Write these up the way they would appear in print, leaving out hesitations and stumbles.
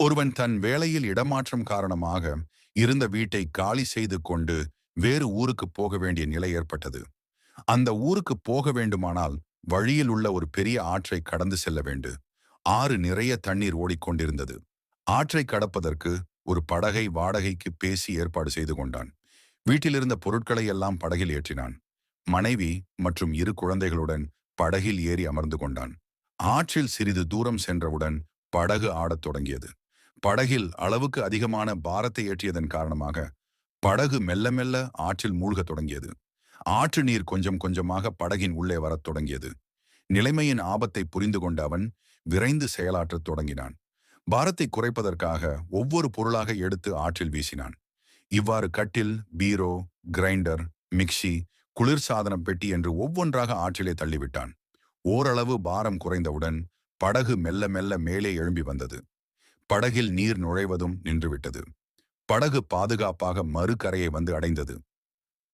ஒருவன் தன் வேலையில் இடமாற்றம் காரணமாக இருந்த வீட்டை காலி செய்து கொண்டு வேறு ஊருக்கு போக வேண்டிய நிலை ஏற்பட்டது. அந்த ஊருக்கு போக வேண்டுமானால் வழியில் உள்ள ஒரு பெரிய ஆற்றை கடந்து செல்ல வேண்டும். ஆறு நிறைய தண்ணீர் ஓடிக்கொண்டிருந்தது. ஆற்றை கடப்பதற்கு ஒரு படகை வாடகைக்கு பேசி ஏற்பாடு செய்து கொண்டான். வீட்டிலிருந்த பொருட்களை எல்லாம் படகில் ஏற்றினான். மனைவி மற்றும் இரு குழந்தைகளுடன் படகில் ஏறி அமர்ந்து கொண்டான். ஆற்றில் சிறிது தூரம் சென்றவுடன் படகு ஆடத் தொடங்கியது. படகில் அளவுக்கு அதிகமான பாரத்தை ஏற்றியதன் காரணமாக படகு மெல்ல மெல்ல ஆற்றில் மூழ்கத் தொடங்கியது. ஆற்று நீர் கொஞ்சம் கொஞ்சமாக படகின் உள்ளே வரத் தொடங்கியது. நிலைமையின் ஆபத்தை புரிந்து கொண்ட அவன் விரைந்து செயலாற்றத் தொடங்கினான். பாரத்தை குறைப்பதற்காக ஒவ்வொரு பொருளாக எடுத்து ஆற்றில் வீசினான். இவ்வாறு கட்டில், பீரோ, கிரைண்டர், மிக்சி, குளிர்சாதன பெட்டி என்று ஒவ்வொன்றாக ஆற்றிலே தள்ளிவிட்டான். ஓரளவு பாரம் குறைந்தவுடன் படகு மெல்ல மெல்ல மேலே எழும்பி வந்தது. படகில் நீர் நுழைவதும் நின்றுவிட்டது. படகு பாதுகாப்பாக மறுகரையை வந்து அடைந்தது.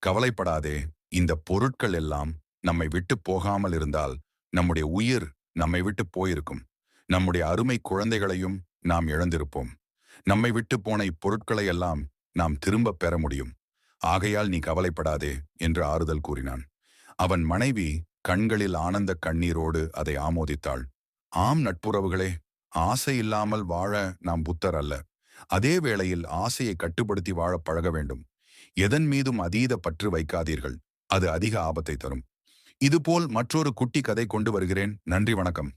கவலைப்படாதே, இந்த பொருட்கள் எல்லாம் நம்மை விட்டு போகாமல் இருந்தால் நம்முடைய உயிர் நம்மை விட்டு போயிருக்கும். நம்முடைய அருமை குழந்தைகளையும் நாம் இழந்திருப்போம். நம்மை விட்டு போன இப்பொருட்களை எல்லாம் நாம் திரும்ப பெற முடியும். ஆகையால் நீ கவலைப்படாதே என்று ஆறுதல் கூறினான். அவன் மனைவி கண்களில் ஆனந்த கண்ணீரோடு அதை ஆமோதித்தாள். ஆம் நட்புறவுகளே, ஆசை இல்லாமல் வாழ நாம் புத்தர் அல்ல. அதே வேளையில் ஆசையை கட்டுப்படுத்தி வாழ பழக வேண்டும். எதன் மீதும் அதீத பற்று வைக்காதீர்கள். அது அதிக ஆபத்தை தரும். இதுபோல் மற்றொரு குட்டி கதை கொண்டு வருகிறேன். நன்றி, வணக்கம்.